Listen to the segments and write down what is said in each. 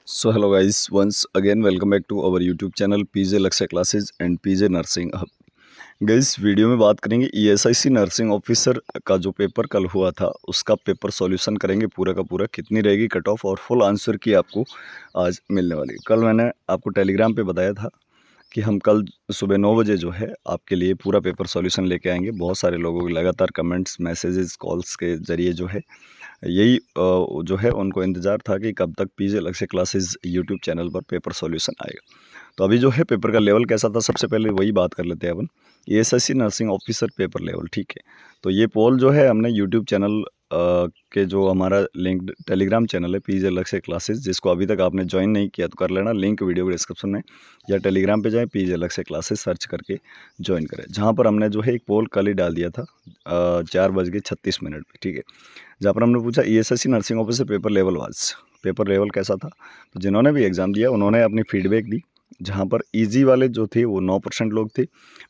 So hello guys, once again welcome back to our YouTube channel PJ Lakshya Classes and PJ Nursing Hub। Guys video में बात करेंगे ESIC nursing officer का जो paper कल हुआ था उसका पेपर सॉल्यूशन करेंगे पूरा का पूरा। कितनी रहेगी कट ऑफ और फुल आंसर की आपको आज मिलने वाली है। कल मैंने आपको टेलीग्राम पे बताया था कि हम कल सुबह 9 बजे जो है आपके लिए पूरा पेपर सॉल्यूशन लेके आएंगे। बहुत सारे लोगों के लगातार कमेंट्स, मैसेजेस, कॉल्स के ज़रिए जो है यही जो है उनको इंतज़ार था कि कब तक पीजे लक्ष्य क्लासेस यूट्यूब चैनल पर पेपर सॉल्यूशन आएगा। तो अभी जो है पेपर का लेवल कैसा था, सबसे पहले वही बात कर लेते हैं अपन। ESIC nursing officer paper level, ठीक है। तो ये पोल जो है हमने यूट्यूब चैनल के जो हमारा लिंक टेलीग्राम चैनल है पीजे लक्ष्य क्लासेस, जिसको अभी तक आपने ज्वाइन नहीं किया तो कर लेना, लिंक वीडियो के डिस्क्रिप्शन में, या टेलीग्राम पे जाएं पीजे लक्ष्य क्लासेस सर्च करके ज्वाइन करें। जहाँ पर हमने जो है एक पोल कल ही डाल दिया था 4:36 पे, ठीक है। जहाँ पर हमने पूछा ESIC nursing officer paper level was, paper level कैसा था। तो जिन्होंने भी एग्ज़ाम दिया उन्होंने अपनी फीडबैक दी। जहाँ पर इजी वाले जो थे वो 9% लोग थे।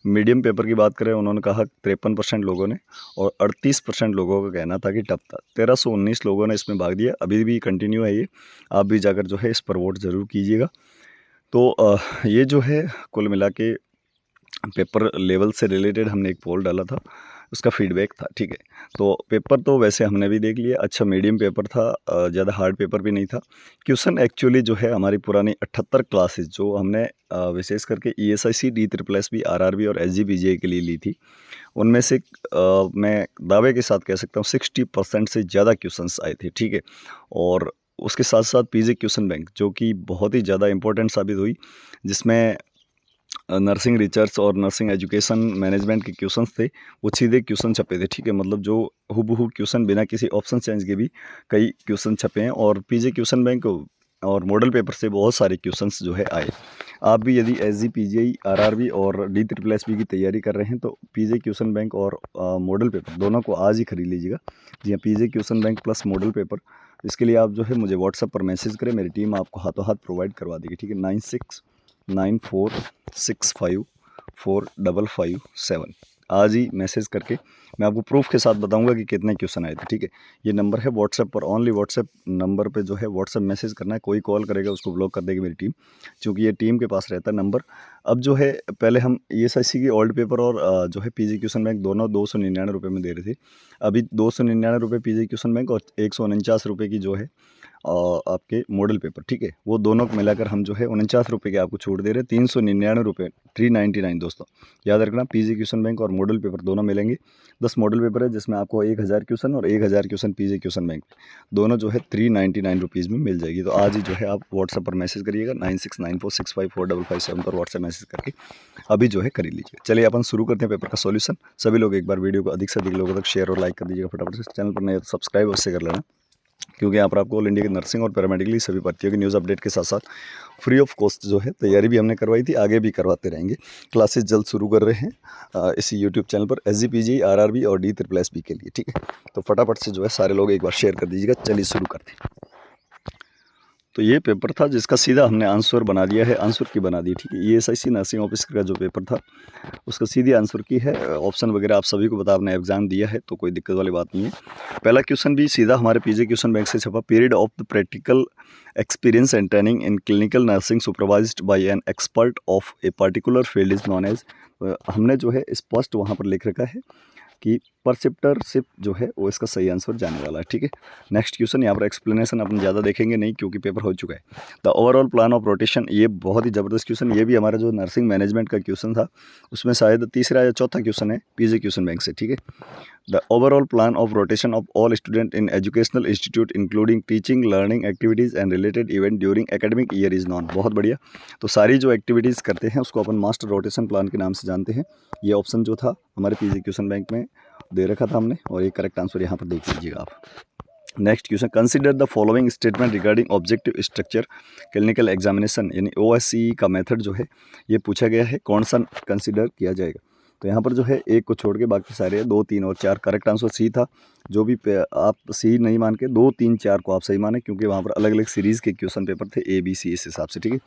मीडियम पेपर की बात करें उन्होंने कहा 53% लोगों ने, और 38% लोगों का कहना था कि टफ था। 1319 लोगों ने इसमें भाग दिया। अभी भी कंटिन्यू है ये, आप भी जाकर जो है इस पर वोट ज़रूर कीजिएगा। तो ये जो है कुल मिला के पेपर लेवल से रिलेटेड हमने एक पोल डाला था, उसका फीडबैक था, ठीक है। तो पेपर तो वैसे हमने भी देख लिया, अच्छा मीडियम पेपर था, ज़्यादा हार्ड पेपर भी नहीं था। क्वेश्चन एक्चुअली जो है हमारी पुरानी 78 क्लासेस जो हमने विशेष करके ESIC DSSB RRB और SGPGA के लिए ली थी, उनमें से मैं दावे के साथ कह सकता हूँ 60% से ज़्यादा क्वेश्चंस आए थे, ठीक है। और उसके साथ साथ पीजे क्वेश्चन बैंक जो कि बहुत ही ज़्यादा इंपॉर्टेंट साबित हुई, जिसमें नर्सिंग रिसर्च और नर्सिंग एजुकेशन मैनेजमेंट के क्वेश्चंस थे, वो सीधे क्वेश्चन छपे थे, ठीक है। मतलब जो हूबहू क्वेश्चन बिना किसी ऑप्शन चेंज के भी कई क्वेश्चन छपे हैं। और पीजे क्वेश्चन बैंक और मॉडल पेपर से बहुत सारे क्वेश्चंस जो है आए। आप भी यदि SGPGA RRB और DSSB की तैयारी कर रहे हैं तो पीजे क्वेश्चन बैंक और मॉडल पेपर दोनों को आज ही खरीद लीजिएगा। जी हाँ, PJ question bank plus model paper, इसके लिए आप जो है मुझे व्हाट्सएप पर मैसेज करें, मेरी टीम आपको हाथों हाथ प्रोवाइड करवा देगी, ठीक है। 9694654557 आज ही मैसेज करके मैं आपको प्रूफ के साथ बताऊंगा कि कितने क्वेश्चन आए थे, ठीक है। ये नंबर है व्हाट्सएप पर, ओनली व्हाट्सएप नंबर पे जो है व्हाट्सएप मैसेज करना है। कोई कॉल करेगा उसको ब्लॉक कर देगी मेरी टीम, क्योंकि ये टीम के पास रहता है नंबर। अब जो है पहले हम ESIC की ओल्ड पेपर और जो है पीजी क्वेश्चन बैंक दोनों 299 रुपये में दे रहे थे। अभी 299 रुपये पीजी क्वेश्चन बैंक और 149 रुपये की जो है आपके मॉडल पेपर, ठीक है, वो दोनों को मिलाकर हम जो है 49 रुपये के आपको छूट दे रहे हैं। 399 रुपये, 399 दोस्तों, याद रखना। पीजी क्वेश्चन बैंक और मॉडल पेपर दोनों मिलेंगे। 10 मॉडल पेपर है जिसमें आपको 1000 क्वेश्चन और 1000 क्वेश्चन पीजी क्वेश्चन बैंक दोनों जो है 399 रुपीज़ में मिल जाएगी। तो आज ही जो है आप व्हाट्सएप पर मैसेज करिएगा 9694654557 पर व्हाट्सएप मैसेज करके अभी जो है कर लीजिए। चलिए अपन शुरू करते हैं पेपर का सॉल्यूशन। सभी लोग एक बार वीडियो को अधिक से अधिक लोगों तक शेयर और लाइक कर दीजिएगा फटाफट से। चैनल पर नए तो सब्सक्राइब अवश्य कर लेना, क्योंकि यहाँ पर आपको ऑल इंडिया की नर्सिंग और पैरामेडिकल सभी भर्तियों की न्यूज़ अपडेट के साथ साथ फ्री ऑफ कॉस्ट जो है तैयारी भी हमने करवाई थी, आगे भी करवाते रहेंगे। क्लासेस जल्द शुरू कर रहे हैं इसी यूट्यूब चैनल पर SGPGA RRB और DSSB के लिए, ठीक है। तो फटाफट से जो है सारे लोग एक बार शेयर कर दीजिएगा। चलिए शुरू करते हैं। तो ये पेपर था जिसका सीधा हमने आंसर बना दिया है, आंसर की बना दी, ठीक है। ESIC नर्सिंग ऑफिसर का जो पेपर था उसका सीधी आंसर की है। ऑप्शन वगैरह आप सभी को पता, आपने एग्जाम दिया है तो कोई दिक्कत वाली बात नहीं है। पहला क्वेश्चन भी सीधा हमारे पीजे क्वेश्चन बैंक से छपा। Period of the practical experience and training in clinical nursing supervised by an expert of a particular field is known as. हमने जो है स्पष्ट वहाँ पर लिख रखा है कि परसेप्टरशिप जो है वो इसका सही आंसर जाने वाला है, ठीक है। नेक्स्ट क्वेश्चन, यहाँ पर एक्सप्लेनेशन अपन ज़्यादा देखेंगे नहीं क्योंकि पेपर हो चुका है। The overall plan of rotation, ये बहुत ही ज़बरदस्त क्वेश्चन, ये भी हमारा जो नर्सिंग मैनेजमेंट का क्वेश्चन था उसमें शायद तीसरा या चौथा क्वेश्चन है पीजे क्वेश्चन बैंक से, ठीक है। The overall plan of rotation of all student in educational institute including teaching, learning activities and related event during academic year is non. बहुत बढ़िया। तो सारी जो एक्टिविटीज़ करते हैं उसको अपन मास्टर रोटेशन प्लान के नाम से जानते हैं। ये ऑप्शन जो था हमारे पीजे क्वेश्चन बैंक में दे रखा था हमने, और ये करेक्ट आंसर यहाँ पर देख लीजिएगा आप। Next question, consider the following statement regarding objective structure clinical examination, यानी OSCE का मेथड जो है ये पूछा गया है, कौन सा कंसीडर किया जाएगा। तो यहाँ पर जो है एक को छोड़ के बाकी सारे 2, 3 और 4 करेक्ट आंसर सी था। जो भी आप सी नहीं मान के 2, 3, 4 को आप सही माने, क्योंकि वहाँ पर अलग अलग सीरीज़ के क्वेश्चन पेपर थे ABC इस हिसाब से, ठीक है।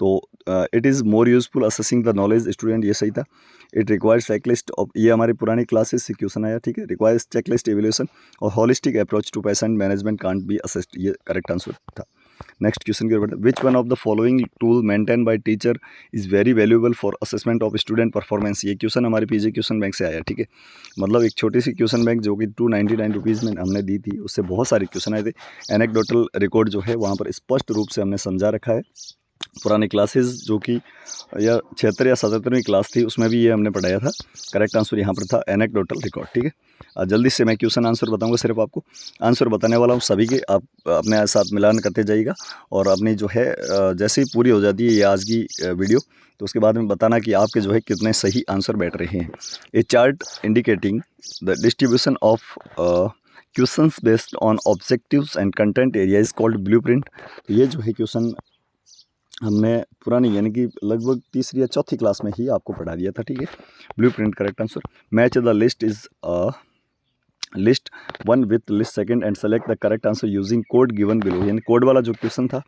तो it is more useful assessing the knowledge student, ये सही था। इट रिक्वायर्स चेकलिस्ट ऑफ, ये हमारी पुरानी क्लासेस से क्वेश्चन आया, ठीक है। रिक्वायर्स चेकलिस्ट एवेल्यूशन और holistic approach to patient management can't be assessed, ये करेक्ट आंसर था। नेक्स्ट क्वेश्चन की ओर बढ़ते हैं। Which one of the following tool maintain by teacher is very valuable for assessment of student performance. ये question हमारे PJ question bank से आया, ठीक है। मतलब एक छोटी सी क्वेश्चन बैंक जो कि 299 रुपीज़ में हमने दी थी, उससे बहुत सारे क्वेश्चन आए थे। एनेक्डोटल रिकॉर्ड जो है वहाँ पर स्पष्ट रूप से हमने समझा रखा है। पुरानी क्लासेस जो कि या 76 या 77वीं क्लास थी, उसमें भी ये हमने पढ़ाया था। करेक्ट आंसर यहाँ पर था एनेक्डोटल रिकॉर्ड, ठीक है। जल्दी से मैं क्वेश्चन आंसर बताऊंगा, सिर्फ आपको आंसर बताने वाला हूँ सभी के, आप अपने साथ मिलान करते जाइएगा। और अपनी जो है जैसे ही पूरी हो जाती है ये आज की वीडियो, तो उसके बाद में बताना कि आपके जो है कितने सही आंसर बैठ रहे हैं। A chart indicating the distribution of questions based on objectives and content area is called blueprint. ये जो है क्वेश्चन हमने पुरानी यानी कि लगभग तीसरी या चौथी क्लास में ही आपको पढ़ा दिया था, ठीक है। Blueprint correct answer. Match the list is list one with list second and select the correct answer using code given below. यानी कोड वाला जो क्वेश्चन था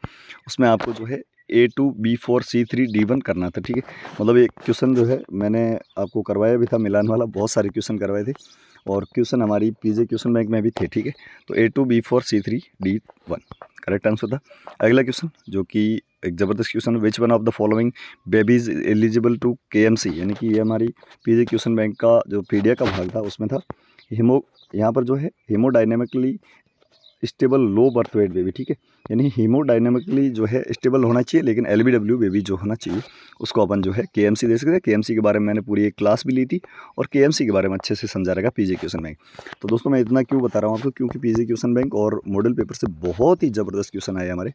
उसमें आपको जो है A2 B4 C3 D1 करना था, ठीक है। मतलब एक क्वेश्चन जो है मैंने आपको करवाया भी था मिलान वाला, बहुत सारे क्वेश्चन करवाए थे और क्वेश्चन हमारी पीजे क्वेश्चन बैंक में भी थे, ठीक है। तो A2 B4 C3 D1 correct answer था। अगला क्वेश्चन जो कि एक ज़बरदस्त question, which one of the following babies eligible to KMC। यानी कि ये हमारी पीजे क्वेश्चन बैंक का जो पीडिया का भाग था उसमें था। यहाँ पर जो है haemodynamically stable low birth weight baby, ठीक है। यानी हीमोडायनेमिकली जो है स्टेबल होना चाहिए, लेकिन LBW बेबी जो होना चाहिए उसको अपन जो है KMC दे सकते हैं। KMC के बारे में मैंने पूरी एक क्लास भी ली थी और KMC के बारे में अच्छे से समझा रहेगा पीजे क्वेश्चन बैंक। तो दोस्तों मैं इतना क्यों बता रहा हूँ आपको, क्योंकि पीजे क्वेश्चन बैंक और मॉडल पेपर से बहुत ही ज़बरदस्त क्वेश्चन आए हमारे।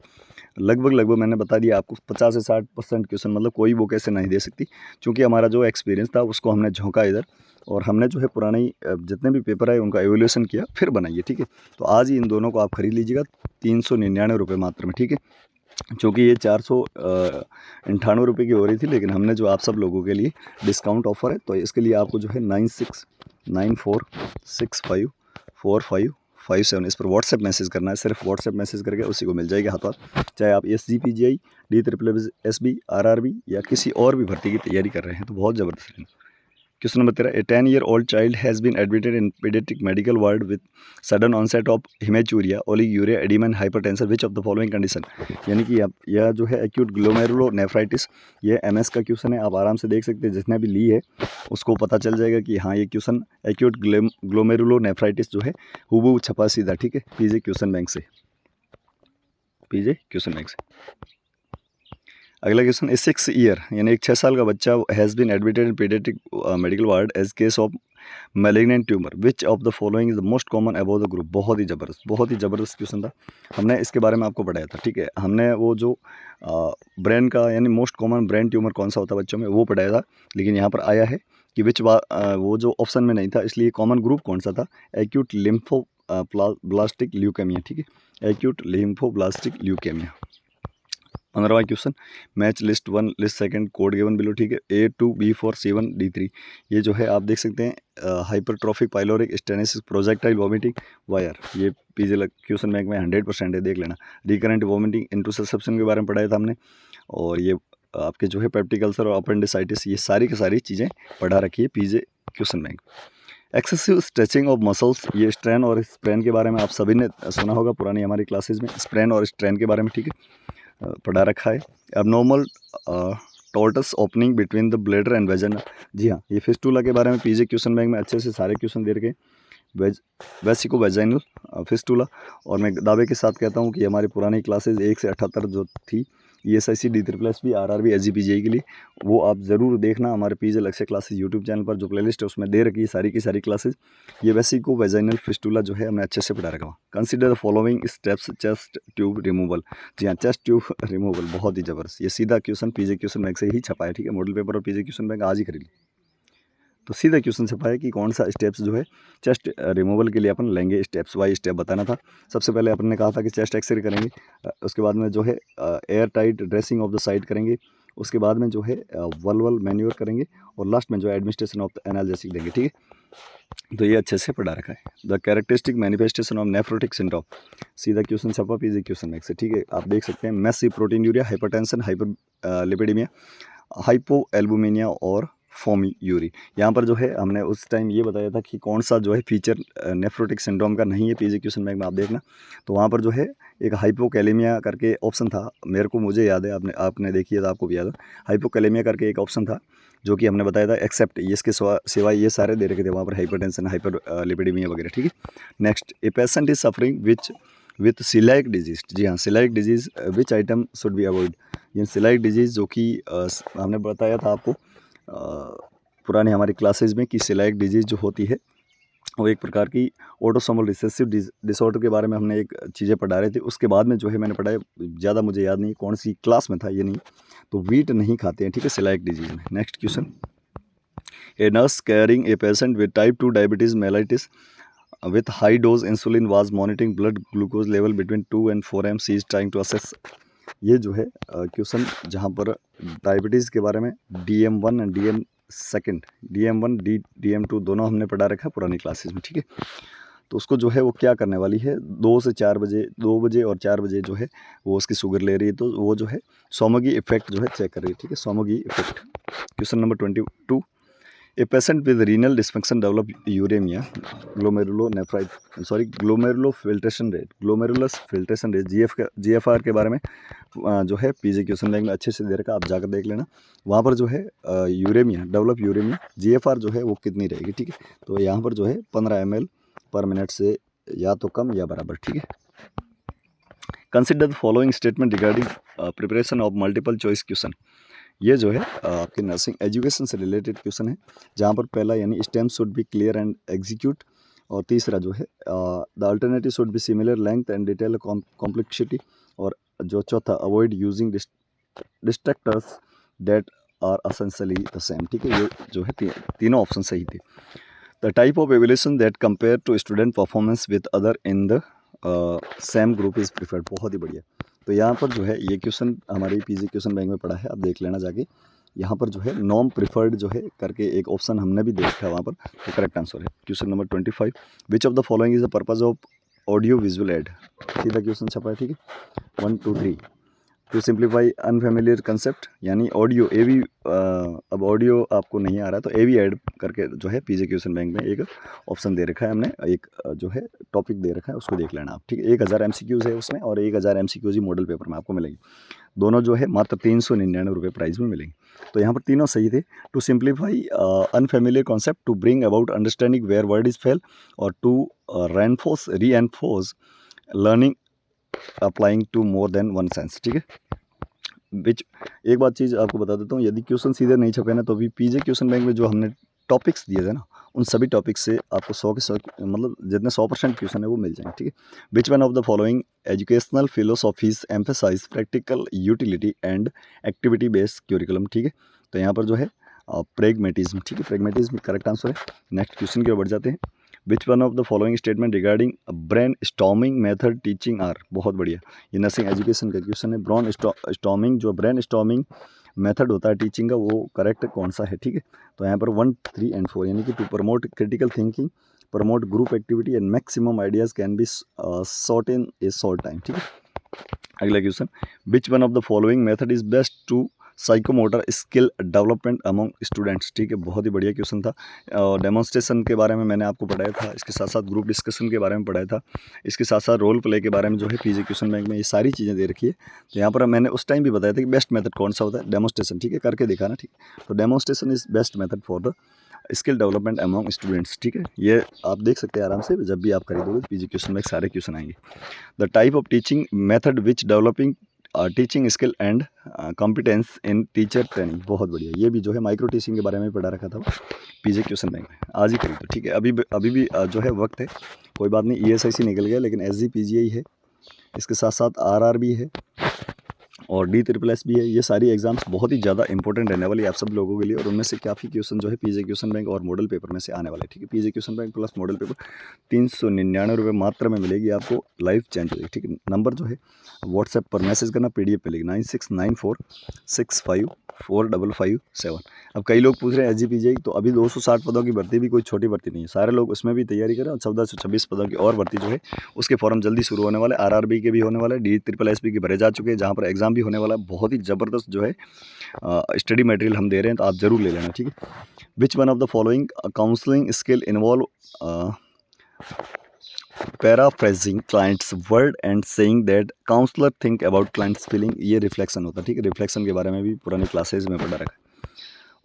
लगभग मैंने बता दिया आपको 50 से 60% क्वेश्चन, मतलब कोई वो कैसे नहीं दे सकती, क्योंकि हमारा जो एक्सपीरियंस था उसको हमने झोंका इधर और हमने जो है पुरानी जितने भी पेपर आए उनका एवोल्यूशन किया फिर बनाइए, ठीक है। तो आज ही इन दोनों को आप खरीद लीजिएगा 399 रुपये मात्र में, ठीक है। चूँकि ये 498 रुपये की हो रही थी, लेकिन हमने जो आप सब लोगों के लिए डिस्काउंट ऑफर है, तो इसके लिए आपको जो है 9694654557 इस पर व्हाट्सएप मैसेज करना है। सिर्फ व्हाट्सएप मैसेज करके उसी को मिल जाएगा हाथ हाथ। चाहे आप SGPGI DSSB RRB या किसी और भी भर्ती की तैयारी कर रहे हैं तो बहुत ज़बरदस्त है। Question number 13, A 10-year-old child has been admitted in pediatric medical ward with sudden onset of hematuria, oliguria, edema and hypertension. Which of the following condition। यानी कि आप यह जो है एक्यूट ग्लोमेरुलोनेफ्राइटिस, ये MS का क्वेश्चन है, आप आराम से देख सकते हैं। जिसने भी ली है उसको पता चल जाएगा कि हाँ ये क्वेश्चन एक्यूट ग्लोमेरुलोनेफ्राइटिस जो है हुबहू छपा सीधा, ठीक है, पीजे क्वेश्चन बैंक से। अगला क्वेश्चन, ए 6 ईयर यानी एक 6 साल का बच्चा has been admitted in paediatric medical ward as case of malignant tumour. Which of the following is the most common about the group. बहुत ही ज़बरदस्त क्वेश्चन था, हमने इसके बारे में आपको पढ़ाया था, ठीक है। हमने वो जो ब्रेन का यानी मोस्ट कॉमन ब्रेन ट्यूमर कौन सा होता है बच्चों में वो पढ़ाया था, लेकिन यहाँ पर आया है कि वो जो ऑप्शन में नहीं था, इसलिए कॉमन ग्रुप कौन सा था, एक्यूट लिम्फोब्लास्टिक ल्यूकेमिया, ठीक है, एक्यूट लिम्फोब्लास्टिक ल्यूकेमिया। 15वां question, match list 1 list second code given below, ठीक है। A2 B4 C1 D3। ये जो है आप देख सकते हैं hypertrophic pyloric stenosis projectile vomiting wire, ये पीजे क्वेश्चन बैंक में 100% है, देख लेना। रिकरेंट वॉमिटिंग इंटरसेप्शन के बारे में पढ़ाया था हमने, और ये आपके जो है पेप्टिक अल्सर और अपेंडिसाइटिस, ये सारी की सारी चीज़ें पढ़ा रखी है PJ question bank. Excessive stretching of muscles, ये स्ट्रेन और स्ट्रेन के बारे में आप सभी ने सुना होगा पुरानी हमारी क्लासेज में, स्ट्रेन और स्ट्रेन के बारे में, ठीक है, पढ़ा रखा है। Abnormal tortuous opening between the bladder and vagina, जी हाँ, ये फिस्टूला के बारे में पीजे क्वेश्चन बैंक में अच्छे से सारे क्वेश्चन दे रखे, वेसिको वेजाइनल फिस्टूला। और मैं दावे के साथ कहता हूँ कि हमारी पुरानी क्लासेज 1 से 78 जो थी ESIC DSSB RRB SGPGI के लिए, वो आप ज़रूर देखना। हमारे पीजे लक्ष्य क्लासेज यूट्यूब चैनल पर जो प्लेलिस्ट है उसमें दे रखी है सारी की सारी क्लासेज। ये वेसिको वेजाइनल फिस्टूला जो है हमने अच्छे से पढ़ा रखा हुआ। Consider the following steps chest tube removal, जी हाँ, चेस्ट ट्यूब रिमूवल बहुत ही ज़बरदस्त। ये सीधा क्वेश्चन पीजे क्वेश्चन बैंक से ही छपा है, ठीक है। मॉडल पेपर और पीजे क्वेश्चन बैंक आज ही खरीद ली, तो सीधा क्वेश्चन छपा है कि कौन सा स्टेप्स जो है चेस्ट रिमूवल के लिए अपन लेंगे, स्टेप्स बाई स्टेप बताना था। सबसे पहले अपन ने कहा था कि चेस्ट एक्सरे करेंगे, उसके बाद में जो है air tight dressing of the site करेंगे, उसके बाद में जो है वल्वल मैन्योर करेंगे, और लास्ट में जो है एडमिनिस्ट्रेशन ऑफ द एनाल्जेसिक देंगे, ठीक है। तो ये अच्छे से पढ़ा रखा है। The characteristic manifestation of nephrotic syndrome, सीधा क्वेश्चन छपा पीजे क्वेश्चन बैंक से, ठीक है। आप देख सकते हैं massive proteinuria, hypertension, hyperlipidaemia, hypoalbuminaemia और फोमी यूरी। यहाँ पर जो है हमने उस टाइम ये बताया था कि कौन सा जो है फीचर नेफ्रोटिक सिंड्रोम का नहीं है, पीजी क्वेश्चन बैंक में आप देखना। तो वहाँ पर जो है एक हाइपोकैलेमिया करके ऑप्शन था, मुझे याद है, आपने देखी है तो आपको भी याद है। हाइपोकैलेमिया करके एक ऑप्शन था जो कि हमने बताया था एक्सेप्ट, इसके सिवाय ये सारे दे रखे थे वहाँ पर, हाइपरटेंशन, हाइपर लिपिडेमिया वगैरह, ठीक है। Next, a patient is suffering with coeliac disease. जी हाँ, coeliac disease, which item should be avoid. ये सिलाइक डिजीज़ जो कि हमने बताया था आपको पुराने हमारी क्लासेज में कि सिलाइक डिजीज़ जो होती है वो एक प्रकार की ऑटोसोमल रिसेसिव डिसऑर्डर के बारे में हमने एक चीज़ें पढ़ा रहे थे। उसके बाद में जो है मैंने पढ़ा है, ज़्यादा मुझे याद नहीं कौन सी क्लास में था ये नहीं, तो वीट नहीं खाते हैं, ठीक है, सिलाइक डिजीज़ में। Next question, a nurse carrying a patient with type 2 diabetes mellitus with high dose insulin was monitoring blood glucose level between 2 and 4 m. She is trying to assess। ये जो है question जहाँ पर diabetes के बारे में DM1 and DM1 DM2 दोनों हमने पढ़ा रखा है पुरानी क्लासेस में, ठीक है। तो उसको जो है वो क्या करने वाली है, 2 से 4 बजे, 2 बजे और 4 बजे जो है वो उसकी शुगर ले रही है, तो वो जो है सोमोगी इफेक्ट जो है चेक कर रही है, ठीक है, Somogyi effect. Question number 22, a patient with renal dysfunction develop uraemia glomerulus filtration rate GFR के बारे में जो है पीजी क्वेश्चन बैंक में अच्छे से दे रखा, आप जाकर देख लेना। वहाँ पर जो है यूरेमिया डेवलप यूरेमिया GFR जो है वो कितनी रहेगी, ठीक है। तो यहाँ पर जो है 15 ml पर मिनट से या तो कम या बराबर, ठीक है। Consider the following statement regarding preparation of multiple choice question. ये जो है आपके नर्सिंग एजुकेशन से रिलेटेड क्वेश्चन है, जहाँ पर पहला यानी stem should be clear and execute, और तीसरा जो है the alternative should be similar length and detail complexity, और जो चौथा avoid using distractors that are essentially the same, ठीक है। ये जो है तीनों ऑप्शन सही थे। The type of evaluation that compare to student performance with other in the same group is preferred. बहुत ही बढ़िया। तो यहाँ पर जो है ये क्वेश्चन हमारे पीजी क्वेश्चन बैंक में पढ़ा है, आप देख लेना जाके। यहाँ पर जो है नॉम प्रिफर्ड जो है करके एक ऑप्शन हमने भी देखा है वहाँ पर, तो करेक्ट आंसर है question number 25, which of the following is the purpose of audio visual add. सीधा क्वेश्चन छपा है, ठीक है। 1 2 3, टू सिंप्लीफाई अनफेमिलियर कंसेप्ट, यानी ऑडियो AV, अब ऑडियो आपको नहीं आ रहा है तो AV ऐड करके जो है पीजी क्वेश्चन बैंक में एक ऑप्शन दे रखा है हमने, एक जो है टॉपिक दे रखा है, उसको देख लेना आप, ठीक है। 1000 MCQs है उसमें, और 1000 MCQs ही मॉडल पेपर में आपको मिलेंगे। दोनों जो है मात्र 399 रुपये प्राइस में मिलेंगे। तो यहाँ पर तीनों सही थे। To simplify unfamiliar concept, to bring about understanding where word is fail, और to reinforce learning applying to more than one sense, ठीक है। विच एक बात चीज़ आपको बता देता हूँ, यदि क्वेश्चन सीधे नहीं छपे ना, तो भी पीजे क्वेश्चन बैंक में जो हमने टॉपिक्स दिए थे ना, उन सभी टॉपिक्स से आपको 100 के 100 मतलब जितने 100% क्वेश्चन है वो मिल जाएंगे, ठीक है। Which one of the following educational philosophies emphasize practical utility and activity based curriculum, ठीक है। तो यहाँ पर जो है प्रेगमेटिज्म, ठीक है, प्रेगमेटिज्म करेक्ट आंसर है। नेक्स्ट क्वेश्चन की ओर बढ़ जाते हैं। Which one of the following statement regarding brainstorming method teaching are. बहुत बढ़िया, ये नर्सिंग एजुकेशन का क्वेश्चन है। ब्रेन स्टॉर्मिंग, जो ब्रेन स्टॉर्मिंग मेथड होता है टीचिंग का, वो करेक्ट कौन सा है, ठीक है। तो यहाँ पर 1 3 and 4, यानी कि to promote critical thinking, promote group activity and maximum ideas can be sort in a short time, ठीक है। अगला question, which one of the following method is best to psychomotor skill development among students, ठीक है। बहुत ही बढ़िया question था। Demonstration के बारे में मैंने आपको पढ़ाया था, इसके साथ साथ ग्रुप डिस्कशन के बारे में पढ़ाया था, इसके साथ साथ रोल प्ले के बारे में जो है पीजी क्वेश्चन बैंक में ये सारी चीज़ें दे रखी है। तो यहाँ पर मैंने उस टाइम भी बताया था कि बेस्ट मेथड कौन सा होता है, डेमोन्स्ट्रेशन, ठीक है, करके दिखाना, ठीक है। तो demonstration is best method for the skill development among students, ठीक है। ये आप देख सकते हैं आराम से, जब भी आप खरीदोगे पीजी क्वेश्चन बैंक सारे क्वेश्चन आएंगे। The type of teaching method which developing teaching skill and competence in teacher training. बहुत बढ़िया, ये भी जो है माइक्रो टीचिंग के बारे में पढ़ा रखा था पीजे क्वेश्चन बैंक में, आज ही खरीदो, ठीक है। अभी भी जो है वक्त है, कोई बात नहीं। ESIC निकल गया, लेकिन SGPGI है, इसके साथ साथ RR भी है और DSSS भी है। ये सारी एग्जाम्स बहुत ही ज़्यादा इंपॉर्टेंट रहने वाली है आप सब लोगों के लिए, और उनमें से काफ़ी क्वेश्चन जो है पीजे क्वेश्चन बैंक और मॉडल पेपर में से आने वाले, ठीक है। PJ question bank plus model paper 399 रुपये मात्र में मिलेगी आपको, लाइफ चेंज हो जाएगी, ठीक है। नंबर जो है व्हाट्सएप पर मैसेज करना, PDF पे लिखना 9694654557। अब कई लोग पूछ रहे हैं SGPGI, तो अभी 260 पदों की भर्ती भी कोई छोटी भर्ती नहीं है, सारे लोग उसमें भी तैयारी करें। और 1426 पदों की और भर्ती जो है उसके फॉर्म जल्दी शुरू होने वाले, RRB के भी होने वाले, DSSS के भरे जा चुके हैं, जहाँ पर एग्जाम भी भी होने वाला है, बहुत ही ज़बरदस्त जो है स्टडी मटेरियल हम दे रहे हैं, तो आप ज़रूर ले लेना, ठीक है। Which one of the following counselling skill involve paraphrasing clients word and saying that counsellor think about clients feeling, ये रिफ्लेक्शन होता है, ठीक है। रिफ्लेक्शन के बारे में भी पुरानी क्लासेज में पढ़ा रखा है।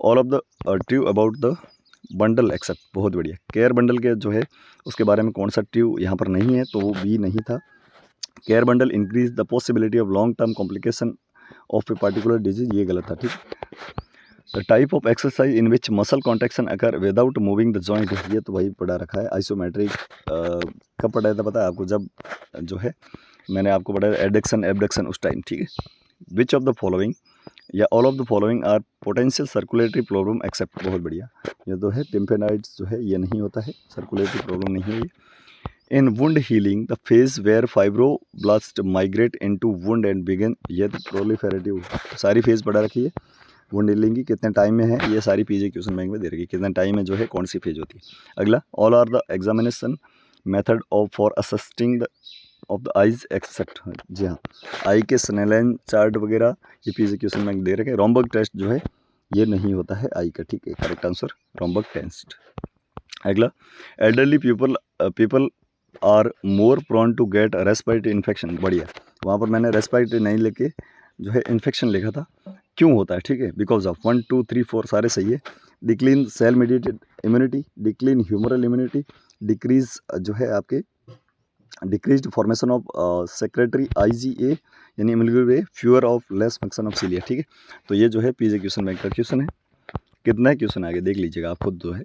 All of the true about the bundle except, बहुत बढ़िया। केयर बंडल के जो है उसके बारे में कौन सा ट्रू यहाँ पर नहीं है, तो वो बी नहीं था। Care bundle increase the possibility of long term complication of a particular disease, ये गलत था, ठीक है। The type of exercise in which muscle contraction occur without moving the joint, ये तो भाई पढ़ा रखा है। आइसोमेट्रिक कब पढ़ाया था पता है आपको, जब जो है मैंने आपको पढ़ाया एडक्शन एबडक्शन उस टाइम, ठीक है। विच ऑफ द फॉलोइंग या all of the following are potential circulatory problem except, बहुत बढ़िया। ये तो है टिम्पेनाइड्स जो है ये नहीं होता है, सर्कुलेटरी प्रॉब्लम नहीं है ये। In wound healing the phase where fibroblast migrate into wound and begin, ये तो प्रोलिफेरेटिव, सारी फेज पढ़ा रखी है। वुंड हीलिंग की कितने टाइम में है, ये सारी पीजे क्वेश्चन बैंक में दे रखी है, कितने टाइम में जो है कौन सी फेज होती है। अगला, all are the examination method of for assisting the of the eyes except, जी हाँ, आई के स्नेलन चार्ट वगैरह ये पीजे क्वेश्चन बैंक दे रखे हैं। रोम्बर्ग टेस्ट जो है ये नहीं होता है आई का, ठीक है। Correct answer Romberg test. अगला, elderly people are more prone to get respiratory infection, बढ़िया। वहाँ पर मैंने रेस्पिरेटरी नहीं लेके जो है इन्फेक्शन लिखा था, क्यों होता है, ठीक है। बिकॉज ऑफ 1 2 3 4 सारे सही है। Decline cell mediated immunity, decline humoral immunity, decrease जो है आपके decreased formation of secretory IgA यानी immunity, fewer of less function of cilia, ठीक है। तो ये जो है पीजे क्वेश्चन बैंक का क्वेश्चन है। कितना क्वेश्चन आगे देख लीजिएगा आप खुद जो है।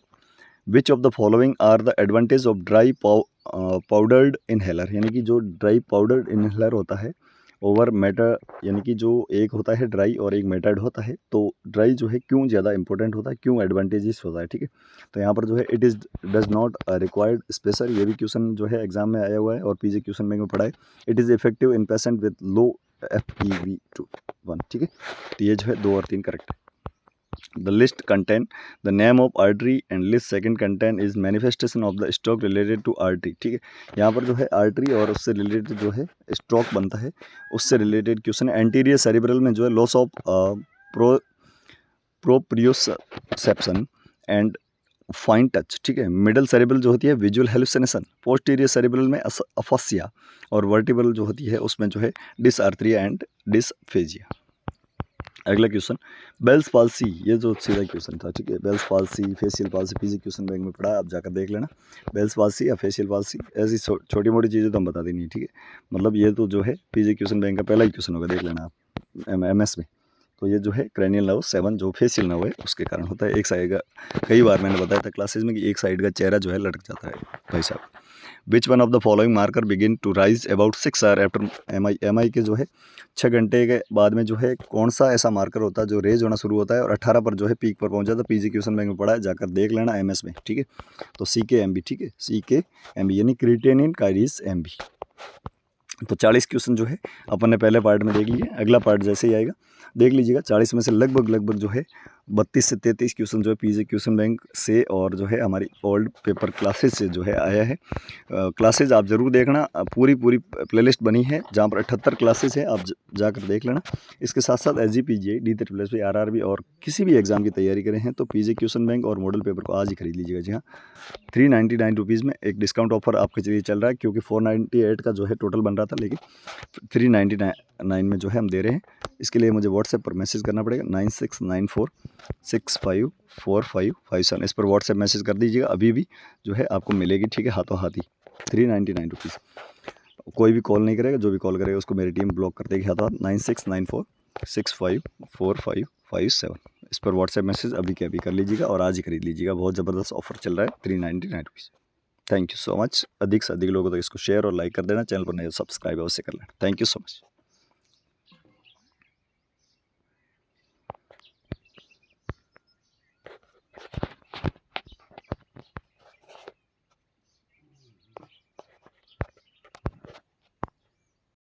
Which of the following are the advantage of dry powdered inhaler, यानी कि जो ड्राई पाउडर्ड इनहेलर होता है ओवर मेटर, यानी कि जो एक होता है ड्राई और एक मेटर्ड होता है, तो ड्राई जो है क्यों ज़्यादा इंपॉर्टेंट होता है, क्यों एडवांटेजेस होता है, ठीक है। तो यहाँ पर जो है it is does not required special, ये भी क्वेश्चन जो है एग्जाम में आया हुआ है और पीजे क्वेश्चन बैंक में पढ़ा है। It is effective in patient with low FEV1, ठीक है। तो ये जो है 2 और 3 करेक्ट है। The list contain the name of artery and list second contain is manifestation of the stroke related to artery, ठीक है। यहाँ पर जो है आर्टरी और उससे रिलेटेड जो है स्ट्रोक बनता है, उससे रिलेटेड क्वेश्चन है। एंटीरियर सेरिब्रल में जो है loss of proprioception and fine touch, ठीक है। मिडल सेरिब्रल जो होती है विजुअल हेलुसिनेशन, पोस्टीरियर सेरिब्रल में अफासिया और वर्टिब्रल जो होती है उसमें जो है डिसआर्थरिया एंड डिसफेजिया। अगला क्वेश्चन, बेल्स पाल्सी, ये जो सीधा क्वेश्चन था, ठीक है। Bell's palsy, facial palsy PG question bank में पढ़ा है, आप जाकर देख लेना। बेल्स पाल्सी या फेशियल पाल्सी, ऐसी छोटी मोटी चीज़ें तो हम बता देनी है, ठीक है। मतलब ये तो जो है पीजी क्वेश्चन बैंक का पहला ही क्वेश्चन होगा, देख लेना आप MS में। तो ये जो है क्रैनियल नर्व 7 जो फेशियल नर्व है उसके कारण होता है। एक साइड का, कई बार मैंने बताया था क्लासेज में कि एक साइड का चेहरा जो है लटक जाता है भाई साहब। Which one of the following marker begin to rise about 6 hour after MI के जो है 6 घंटे के बाद में जो है कौन सा ऐसा मार्कर होता है जो रेज होना शुरू होता है और 18 पर जो है पीक पर पहुंच जाता है। पीजी क्वेश्चन बैंक में पढ़ा है, जाकर देख लेना MS में, ठीक है। तो CKMB, ठीक है, CKMB यानी क्रिएटिनिन काइनेज MB। तो 40 क्वेश्चन जो है अपन ने पहले पार्ट में देख लिए, अगला पार्ट जैसे ही आएगा देख लीजिएगा। 40 में से लगभग जो है 32 से 33 क्वेश्चन जो है पीजे क्वेश्चन बैंक से और जो है हमारी ओल्ड पेपर क्लासेज से जो है आया है। क्लासेज आप ज़रूर देखना, पूरी प्लेलिस्ट बनी है जहाँ पर 78 क्लासेज है, आप जाकर देख लेना। इसके साथ साथ SGPGI, D3+P, RRB और किसी भी एग्जाम की तैयारी करें हैं तो पीजे क्वेश्चन बैंक और मॉडल पेपर को आज ही खरीद लीजिएगा। जी हाँ, 399 रुपीज़ में एक डिस्काउंट ऑफर आपके लिए चल रहा है, क्योंकि 498 का जो है टोटल बन रहा था, लेकिन 399 में जो है हम दे रहे हैं। इसके लिए मुझे व्हाट्सएप पर मैसेज करना पड़ेगा 9694654557, इस पर व्हाट्सएप मैसेज कर दीजिएगा, अभी भी जो है आपको मिलेगी, ठीक है, हाथों हाथ ही 399 रुपीज़। कोई भी कॉल नहीं करेगा, जो भी कॉल करेगा उसको मेरी टीम ब्लॉक कर देगी हाथों हाथ। 9694654557, इस पर व्हाट्सएप मैसेज अभी के अभी कर लीजिएगा और आज ही खरीद लीजिएगा। बहुत ज़बरदस्त ऑफर चल रहा है, 399 rupees. Thank you so much. अधिक से अधिक लोगों तक इसको शेयर और लाइक कर देना, चैनल पर नए सब्सक्राइब अवश्य कर लेना। Thank you so much.